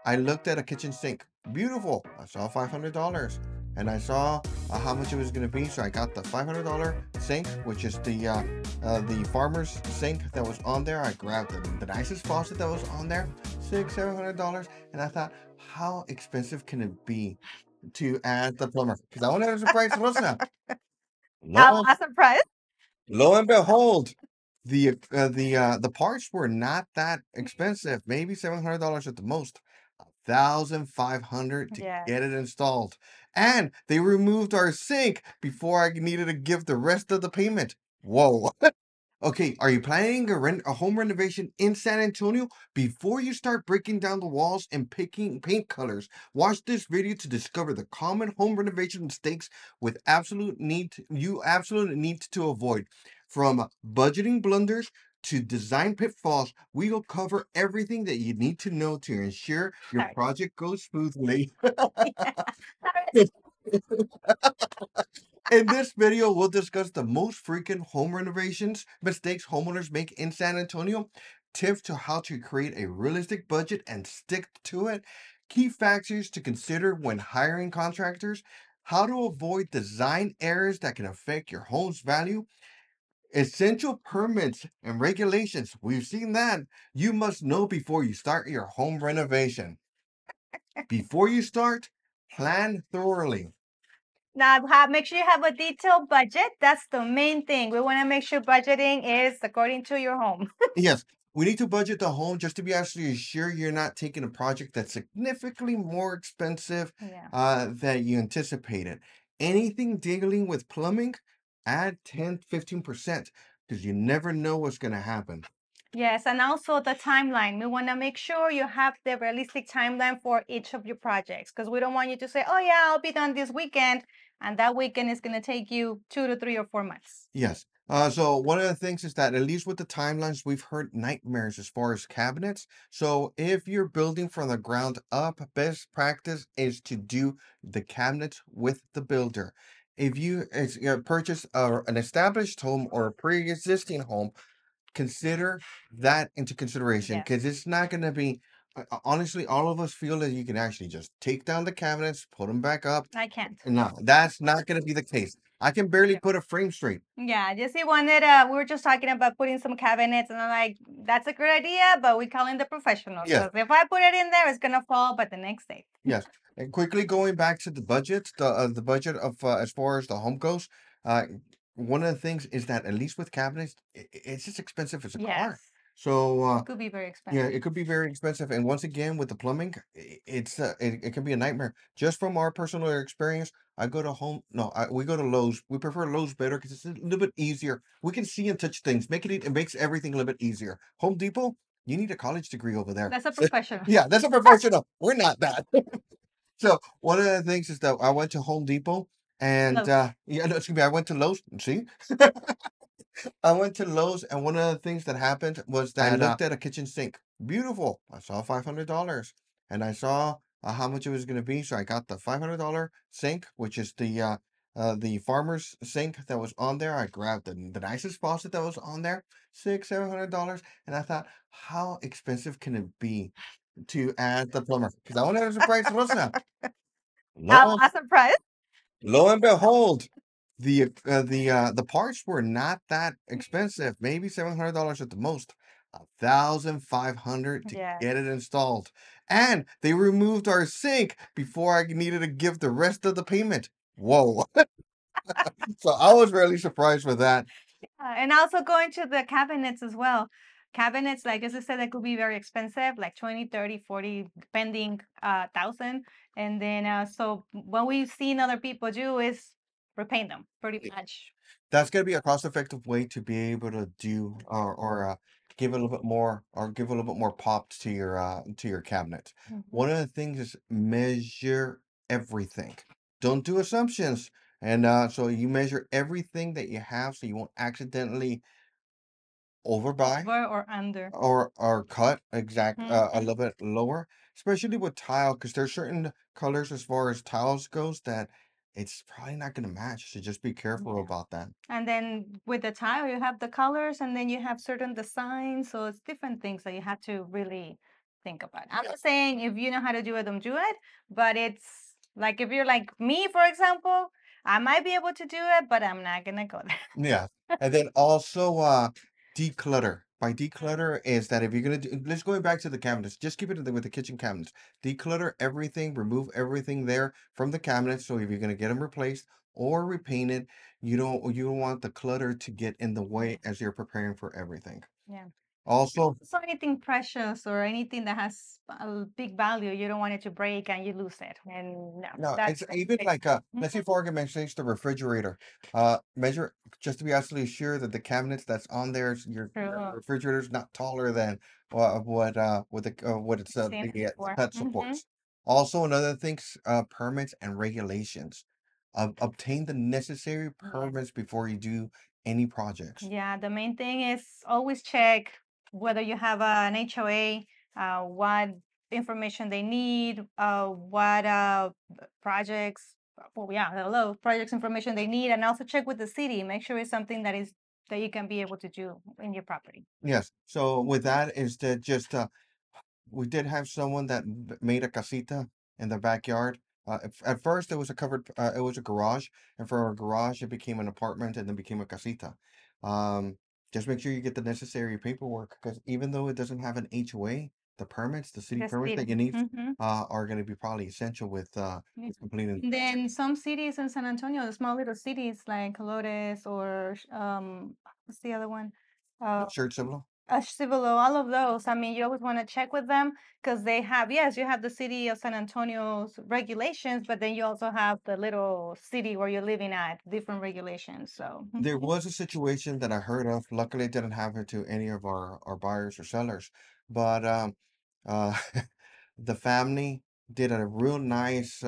I looked at a kitchen sink. Beautiful. I saw $500. And I saw how much it was going to be. So I got the $500 sink, which is the farmer's sink that was on there. I grabbed the nicest faucet that was on there, $700. And I thought, how expensive can it be to add the plumber? Because I wanted to surprise Rosa. Lo, I'm surprised. lo and behold, the parts were not that expensive. Maybe $700 at the most. 1,500 to Yeah. get it installed. And they removed our sink before I needed to give the rest of the payment. Whoa. Okay, are you planning a home renovation in San Antonio? Before you start breaking down the walls and picking paint colors, watch this video to discover the common home renovation mistakes you absolutely need to avoid. From budgeting blunders to design pitfalls, we will cover everything that you need to know to ensure your Sorry. project goes smoothly. Sorry. In this video, we'll discuss the most frequent home renovations mistakes homeowners make in San Antonio, tips to how to create a realistic budget and stick to it, key factors to consider when hiring contractors, how to avoid design errors that can affect your home's value, essential permits and regulations. We've seen that. You must know before you start your home renovation. Before you start, plan thoroughly. Now, make sure you have a detailed budget. That's the main thing. We want to make sure budgeting is according to your home. Yes, we need to budget the home just to be absolutely sure you're not taking a project that's significantly more expensive Yeah. than you anticipated. Anything dealing with plumbing, add 10, 15% because you never know what's going to happen. Yes, and also the timeline. We want to make sure you have the realistic timeline for each of your projects because we don't want you to say, oh, yeah, I'll be done this weekend. And that weekend is going to take you 2 to 3 or 4 months. Yes. So one of the things is that at least with the timelines, we've heard nightmares as far as cabinets. So if you're building from the ground up, best practice is to do the cabinets with the builder. If purchase an established home or a pre-existing home, consider that into consideration Yes, because it's not going to be honestly, all of us feel that you can actually just take down the cabinets, put them back up. I can't. No, that's not going to be the case. I can barely put a frame straight. Yeah, Jesse wanted, we were just talking about putting some cabinets, and I'm like, that's a good idea, but we call in the professionals. Yes, Because if I put it in there, it's going to fall by the next day. yes. And quickly going back to the budget, the budget of as far as the home goes, uh, one of the things is that at least with cabinets, it's just expensive as a car. Yes, So it could be very yeah, expensive. it could be very expensive. And once again, with the plumbing, it can be a nightmare. Just from our personal experience, I go to home. No, we go to Lowe's. We prefer Lowe's better because it's a little bit easier. We can see and touch things. It makes everything a little bit easier. Home Depot, you need a college degree over there. That's a professional. Yeah, that's a professional. We're not that. So one of the things is that I went to Home Depot and Lowe's. yeah, no, excuse me, I went to Lowe's. See, I went to Lowe's and one of the things that happened was I that looked at a kitchen sink. Beautiful. I saw $500 and I saw how much it was going to be. So I got the $500 sink, which is the farmer's sink that was on there. I grabbed the nicest faucet that was on there, $700. And I thought, how expensive can it be to add the plumber? Because I wanted to surprise Rosa. Lo, I'm surprised. lo and behold, the parts were not that expensive. Maybe $700 at the most. 1,500 to Yes. get it installed. And they removed our sink before I needed to give the rest of the payment. Whoa. So I was really surprised with that. And also going to the cabinets as well. Cabinets, like as I said, that could be very expensive, like 20, 30, 40, depending, thousand. And then, so what we've seen other people do is repaint them pretty much. That's going to be a cost-effective way to be able to do or give a little bit more or give a little bit more pop to your cabinet. Mhm. One of the things is measure everything. Don't do assumptions. And so you measure everything that you have so you won't accidentally overbuy Over or under. or cut a Mhm. little bit lower, especially with tile, because there's certain colors as far as tiles goes that it's probably not going to match. So just be careful Yeah. about that. And then with the tile, you have the colors and then you have certain designs. So it's different things that you have to really think about it. I'm not saying if you know how to do it, don't do it, but it's like if you're like me, for example, I might be able to do it, but I'm not gonna go there. Yeah. And then also declutter. By declutter is that if you're gonna do, let's going back to the cabinets, just keep it with the kitchen cabinets. Declutter everything, remove everything there from the cabinets. So if you're gonna get them replaced or repainted, you don't want the clutter to get in the way as you're preparing for everything. Yeah. Also, So anything precious or anything that has a big value, you don't want it to break and you lose it. And no, no, that's it's even like let's say Mhm. for argument's sake, the refrigerator. Measure just to be absolutely sure that the cabinets that's on there, your True. refrigerator's not taller than what it's Seen the before. that Hmm. supports. Also, another things, permits and regulations. Obtain the necessary Yeah. permits before you do any projects. Yeah, the main thing is always check whether you have an HOA, what information they need, what projects, well, yeah, hello, projects information they need, and also check with the city. Make sure it's something that you can be able to do in your property. Yes. So with that is that just we did have someone that made a casita in the backyard. At first, it was it was a garage, and from a garage, it became an apartment, and then became a casita. Um, just make sure you get the necessary paperwork, because even though it doesn't have an HOA, the permits, the city The permits that city. you need, Hmm. are going to be probably essential with completing the And project. then some cities in San Antonio, the small little cities like Colores or what's the other one? Church civil. Civilo, all of those. I mean, you always want to check with them because they have, yes, you have the city of San Antonio's regulations, but then you also have the little city where you're living at, different regulations. So, There was a situation that I heard of. Luckily, it didn't happen to any of our buyers or sellers, but uh, the family did a real nice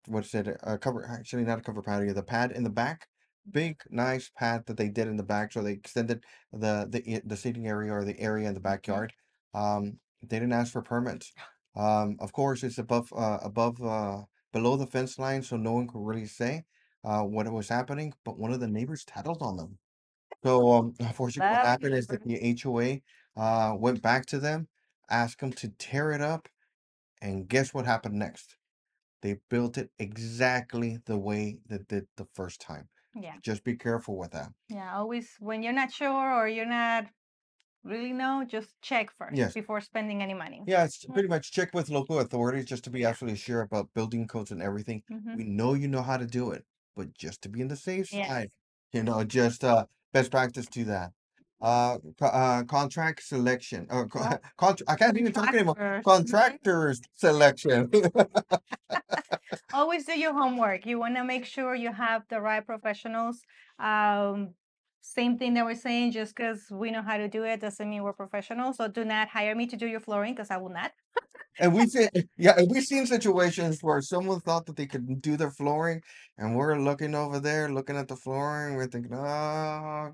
what's it? A cover, actually not a cover patio, the pad in the back, big nice pad that they did in the back. So they extended the seating area or the area in the mhm. backyard. They didn't ask for permits. Of course, it's above below the fence line, so no one could really say what was happening, but one of the neighbors tattled on them. So, unfortunately, what Love happened is that neighbors. the HOA went back to them, asked them to tear it up, and guess what happened next? They built it exactly the way they did the first time. Yeah. Just be careful with that. Yeah. Always, when you're not sure or you're not really know, just check first Yes. before spending any money. Yeah, it's pretty much check with local authorities just to be Yeah. absolutely sure about building codes and everything. Hmm. We know you know how to do it, but just to be on the safe Yes. side, just best practice to that. Contract selection. Well, I can't even talk anymore. contractors. Mhm. Contractors selection. Always do your homework. You want to make sure you have the right professionals. Um, Same thing that we're saying, just because we know how to do it doesn't mean we're professionals. So do not hire me to do your flooring because I will not. And we see, yeah, and we've seen situations where someone thought that they could do their flooring, and we're looking over there, looking at the flooring, we're thinking, oh, my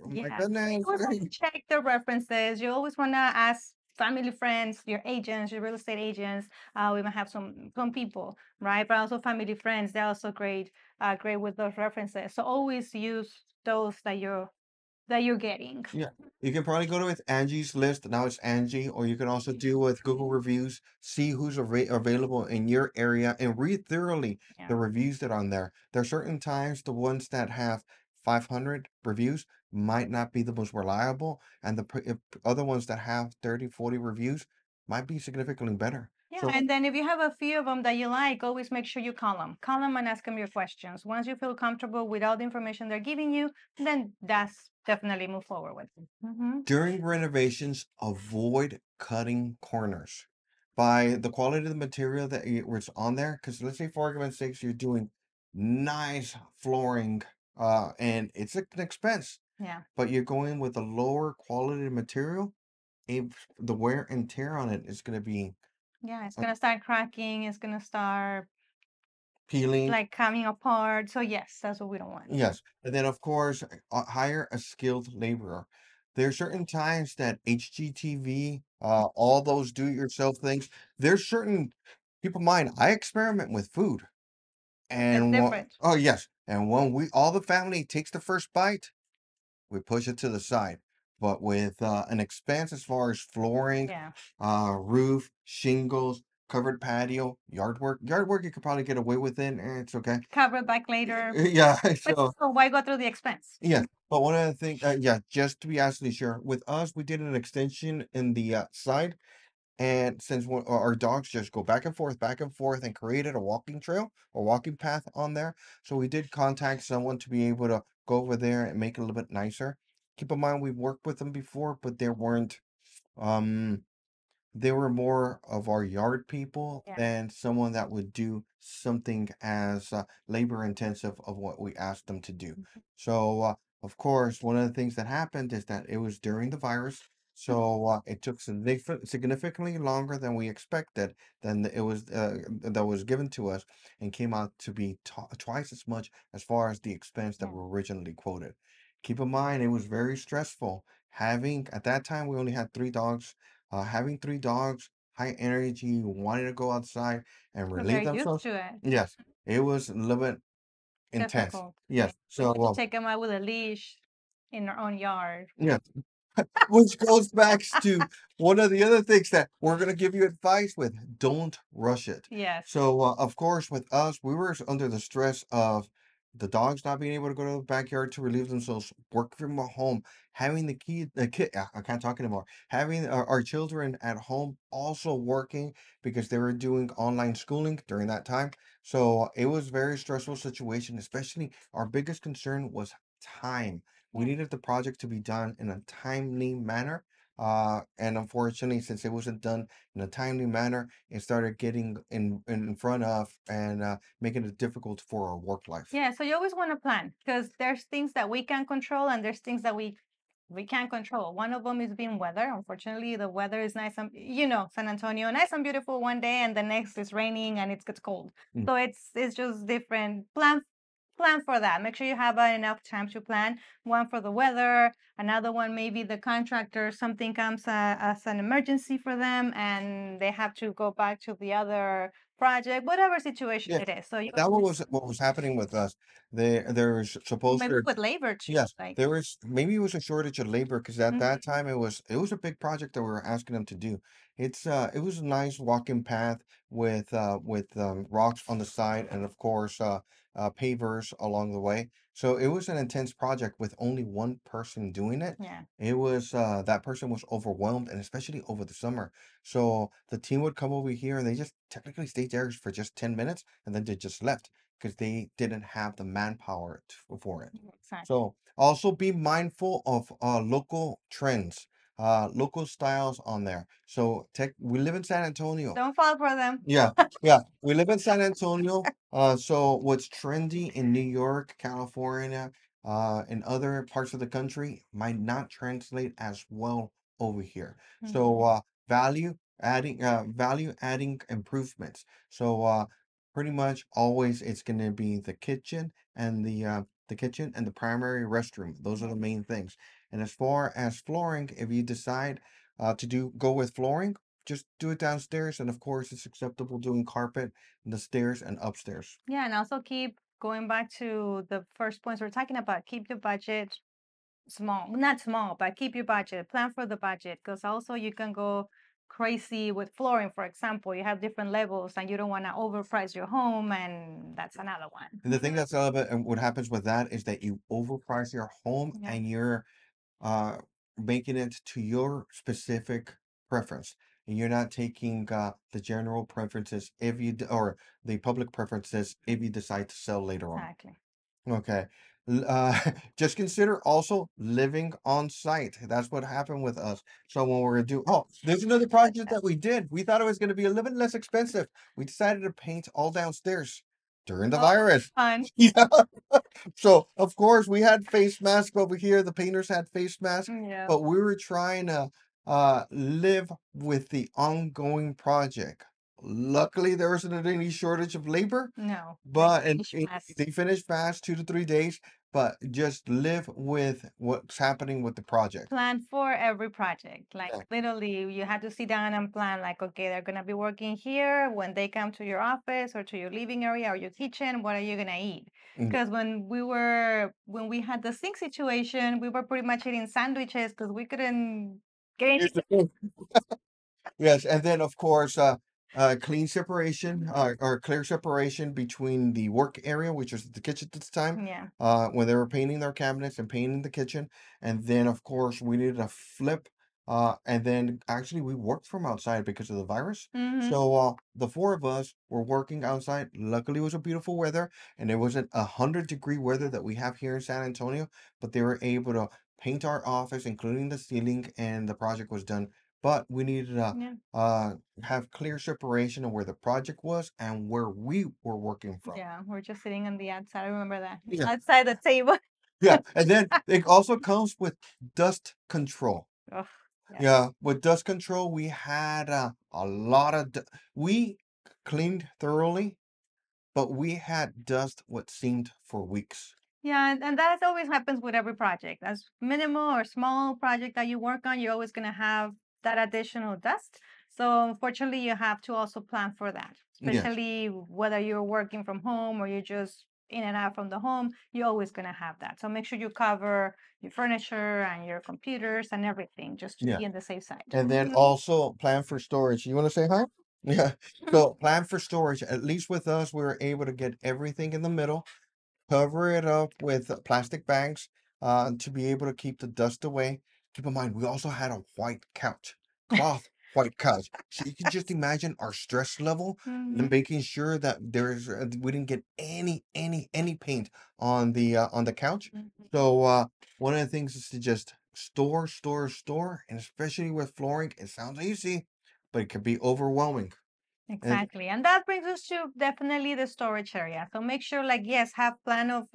Yeah. You goodness. always want to check the references. You always want to ask family, friends, your agents, your real estate agents. We might have some people, right? But also family, friends. They're also great with those references. So always use those that you're getting. Yeah, you can probably go to with Angie's List. Now it's Angie, or you can also do with Google reviews, see who's available in your area, and read thoroughly Yeah. the reviews that are on there. There are certain times the ones that have 500 reviews might not be the most reliable, and if other ones that have 30, 40 reviews might be significantly better. Yeah, So and then if you have a few of them that you like, always make sure you call them. Call them and ask them your questions. Once you feel comfortable with all the information they're giving you, then that's definitely move forward with. Mm-hmm. during renovations, avoid cutting corners by the quality of the material that was on there. Because let's say, for argument's sake, you're doing nice flooring, and it's an expense, Yeah, but you're going with a lower quality material. If the wear and tear on it is going to be yeah, it's uh, gonna start cracking. It's gonna start peeling. like coming apart. So yes, that's what we don't want. Yes, and then of course, hire a skilled laborer. There are certain times that HGTV, all those do-it-yourself things. There's certain people mind. I experiment with food, It's and different. oh yes, and when we all the family takes the first bite, we push it to the side. but with an expense as far as flooring, Yeah. roof, shingles, covered patio, yard work. Yard work you could probably get away with it. It's okay. Cover it back later. Yeah. But So still, why go through the expense? yes, but one of the things, yeah, just to be absolutely sure, with us, we did an extension in the side, and since our dogs just go back and forth, and created a walking trail or walking path on there, so we did contact someone to be able to go over there and make it a little bit nicer. Keep in mind, we've worked with them before, but um they were more of our yard people Yeah. than someone that would do something as labor intensive of what we asked them to do. Mhm. So, of course, one of the things that happened is that it was during the virus. So it took significantly longer than we expected, than it was that was given to us, and came out to be twice as much as far as the expense that Yeah. were originally quoted. Keep in mind, it was very stressful. Having At that time, we only had 3 dogs. Having 3 dogs, high energy, wanting to go outside and So relieve they're used themselves. to it. Yes, it was a little bit intense. Difficult. Yes. You So, have to take them out with a leash in their own yard. yeah. Which goes back to one of the other things that we're going to give you advice with. Don't rush it. Yes. So, of course, with us, we were under the stress of the dogs not being able to go to the backyard to relieve themselves, work from home, having the kid, I can't talk anymore, having our children at home also working because they were doing online schooling during that time. So it was very stressful situation, especially our biggest concern was time. We Yeah. needed the project to be done in a timely manner. And unfortunately, since it wasn't done in a timely manner, it started getting in front of and making it difficult for our work life. Yeah, so you always want to plan because there's things that we can control and there's things that we can't control. One of them is being weather. Unfortunately, the weather is nice and San Antonio, nice and beautiful one day, and the next is raining and it gets cold. Mm. So it's just different. Plan for that. Make sure you have enough time to plan. One for the weather, another one maybe the contractor. Something comes as an emergency for them, and they have to go back to the other project, whatever situation Yeah, it is. So you that what was happening with us. There's supposed maybe to with labor too, Yes, like there was maybe it was a shortage of labor because at mhm, that time it was a big project that we were asking them to do. It was a nice walking path with rocks on the side, and of course pavers along the way. So it was an intense project with only one person doing it. yeah. It was that person was overwhelmed, and especially over the summer. So the team would come over here and they just technically stayed there for just 10 minutes, and then they just left because they didn't have the manpower for it. Exactly. So also be mindful of local trends, local styles on there. So we live in San Antonio. Don't fall for them. Yeah, yeah. We live in San Antonio. So what's trendy in New York, California, and other parts of the country might not translate as well over here. So Mhm. value adding improvements. So pretty much always it's going to be the kitchen and the primary restroom. Those are Yeah. the main things. And as far as flooring, if you decide to go with flooring, just do it downstairs, and of course, it's acceptable doing carpet in the stairs and upstairs. Yeah, and also keep going back to the first points we're talking about. Keep your budget small, not small, but keep your budget. Plan for the budget because also you can go crazy with flooring, for example. You have different levels and you don't want to overprice your home, and that's another And the one. thing that's a little bit, and what happens with that is that you overprice your home Yeah, and you're uh, making it to your specific preference. And you're not taking the general preferences or the public preferences if you decide to sell later on. exactly. Okay. Just consider also living on site. That's what happened with us. So when we're gonna do, there's another project that we did. We thought it was gonna be a little bit less expensive. We decided to paint all downstairs during the Oh, virus. fun. Yeah. So of course we had face masks over here. The painters had face masks, Yeah. but we were trying to live with the ongoing project. Luckily, there wasn't any shortage of labor, No, they but finish they fast. finished fast, 2 to 3 days. But just live with what's happening with the project. Plan for every project. Like Yeah. literally, you have to sit down and plan. Like, okay, they're gonna be working here. When they come to your office or to your living area or your kitchen, what are you gonna eat? Mm. Because when we had the sink situation, we were pretty much eating sandwiches because we couldn't get Here's the anything. thing. Yes, and then of course, clean separation or clear separation between the work area, which was the kitchen at the time, Yeah. when they were painting their cabinets and painting the kitchen, and then of course we needed a flip, and then actually we worked from outside because of the virus. Mm-hmm. So the four of us were working outside. Luckily, it was a beautiful weather, and it wasn't 100-degree weather that we have here in San Antonio, but they were able to paint our office, including the ceiling, and the project was done, but we needed to Yeah. uh, have clear separation of where the project was and where we were working from. Yeah. We're just sitting on the outside. I remember that. Yeah, Outside the table. yeah, and then it also comes with dust control. Oh, yes. Yeah, with dust control, we had a lot of we cleaned thoroughly, but we had dust what seemed for weeks. Yeah, and that always happens with every project. As minimal or small project that you work on, you're always going to have that additional dust. So unfortunately, you have to also plan for that, Yes. especially whether you're working from home or you're just in and out from the home, you're always going to have that. So make sure you cover your furniture and your computers and everything just to Yeah. be on the safe side. And then Mhm. also plan for storage. You want to say hi? Yeah. So plan for storage. At least with us, we were able to get everything in the middle, cover it up with plastic bags to be able to keep the dust away. Keep in mind, we also had a white couch, cloth white couch. So you can just imagine our stress level and Mhm. making sure that we didn't get any paint on the couch. Mhm. So one of the things is to just store, and especially with flooring, it sounds easy, but it can be overwhelming. And Exactly. And that brings us to definitely the storage area. So make sure, like, yes, have plan of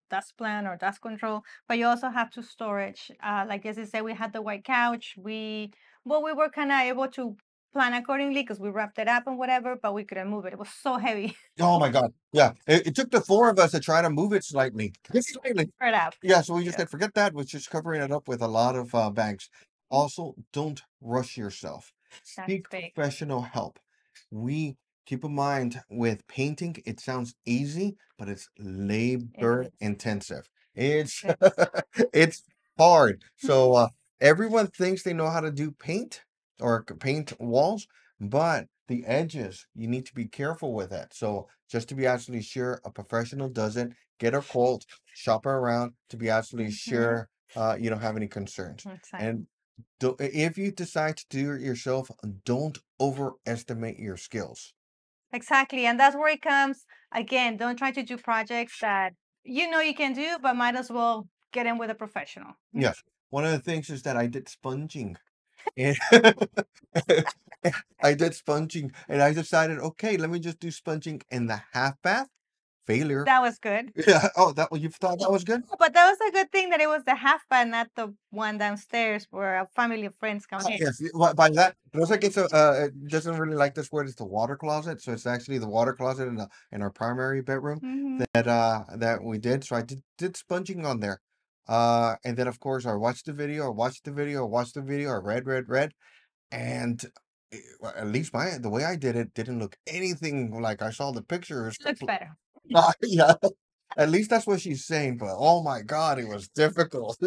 dust plan or dust control, but you also have to storage. Like as I said, we had the white couch. We were kind of able to plan accordingly because we wrapped it up and whatever, but we couldn't move it. It was so heavy. oh my God, yeah, it took the four of us to try to move it slightly, just slightly. Spread out. Yeah, so we just Yeah, said, forget that. We're just covering it up with a lot of bags. Also, don't rush yourself. that's Seek big. professional help. We keep in mind with painting, it sounds easy, but it's It labor is. intensive. It's Yes. it's hard. So everyone thinks they know how to do paint or paint walls, but the edges, you need to be careful with that. So just to be absolutely sure a professional does it, get a quote, shop around to be absolutely Hmm. sure you don't have any concerns. Exactly. And if you decide to do it yourself, don't overestimate your skills. Exactly. And that's where it comes. Again, don't try to do projects that you know you can do, but might as well get in with a professional. Yes. One of the things is that I did sponging. And I did sponging and I decided, okay, let me just do sponging in the half bath. Failure. That was good. Yeah. Oh, that you thought that was good? But that was a good thing that it was the half bath, not the one downstairs where a family of friends come in. Yes, by that, it looks like it's it doesn't really like this word. It's the water closet, so it's actually the water closet in our primary bedroom Hmm. that we did. So I did sponging on there, and then of course I watched the video, I read, and well, at least the way I did it didn't look anything like I saw the pictures. Looks better. Yeah, at least that's what she's saying. But oh my God, it was difficult.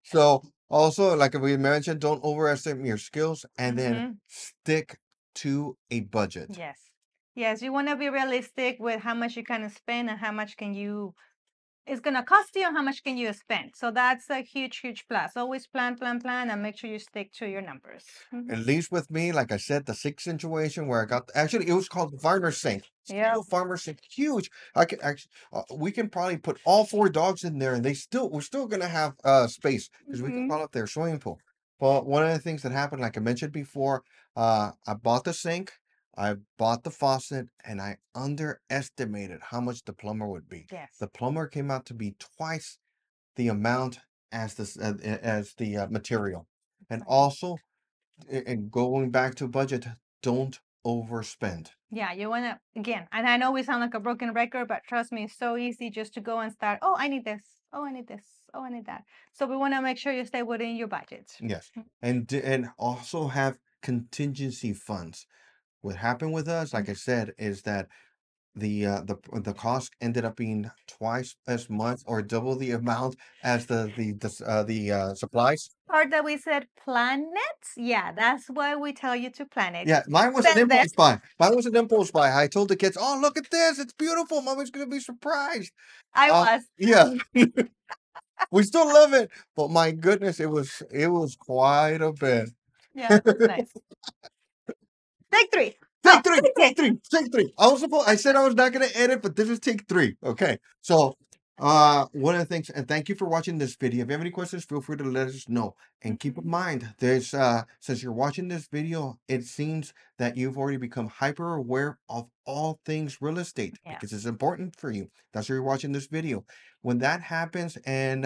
So also, like we mentioned, don't overestimate your skills and then Hmm. stick to a budget. Yes. Yes, you want to be realistic with how much you can spend and how much can you it's gonna cost you and how much can you spend. So that's a huge, huge plus. Always plan, plan, plan, and make sure you stick to your numbers. At least with me, like I said, the sink situation where I got actually it was called the farmer sink, Yep. steel farmer sink, huge. I can actually we can probably put all four dogs in there, and we're still gonna have space because we can Hmm. call up their swimming pool. But one of the things that happened, like I mentioned before, I bought the sink, I bought the faucet, and I underestimated how much the plumber would be. Yes. The plumber came out to be twice the amount as the material, and Exactly. also and going back to budget, don't overspend. Yeah, you wanna again, and I know we sound like a broken record, but trust me, it's so easy just to go and start. Oh, I need this. Oh, I need this. Oh, I need that. So we want to make sure you stay within your budget. Yes. And also have contingency funds. What happened with us, like I said, is that the cost ended up being twice as much or double the amount as the supplies. Part that we said plan it. Yeah, that's why we tell you to plan it. Yeah, mine was an Spend it. impulse buy. Mine was an impulse buy. I told the kids, "Oh, look at this! It's beautiful. Mommy's gonna be surprised." I was. Yeah, we still love it, but my goodness, it was quite a bit. Yeah, it was nice. Take three. No, Take three, take three, take three. I said I was not gonna edit, but this is take three. Okay. So one of the things, and thank you for watching this video. If you have any questions, feel free to let us know. And keep in mind, there's since you're watching this video, it seems that you've already become hyper aware of all things real estate Yeah, because it's important for you. That's why you're watching this video. When that happens and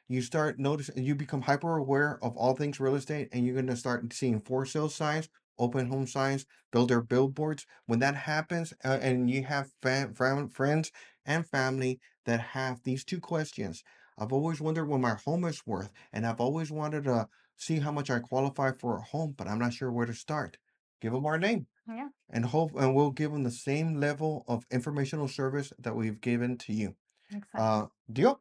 you start noticing, you become hyper aware of all things real estate, and you're gonna start seeing for sale signs, open home signs, builder billboards. When that happens, and you have friends and family that have these two questions. I've always wondered what my home is worth, and I've always wanted to see how much I qualify for a home, but I'm not sure where to start. Give them our name yeah, and we'll give them the same level of informational service that we've given to you. exactly. Deal?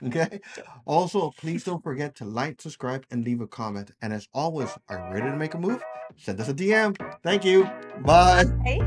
Okay. Also, please don't forget to like, subscribe, and leave a comment. And as always, are you ready to make a move? Send us a DM. Thank you. Bye. Hey.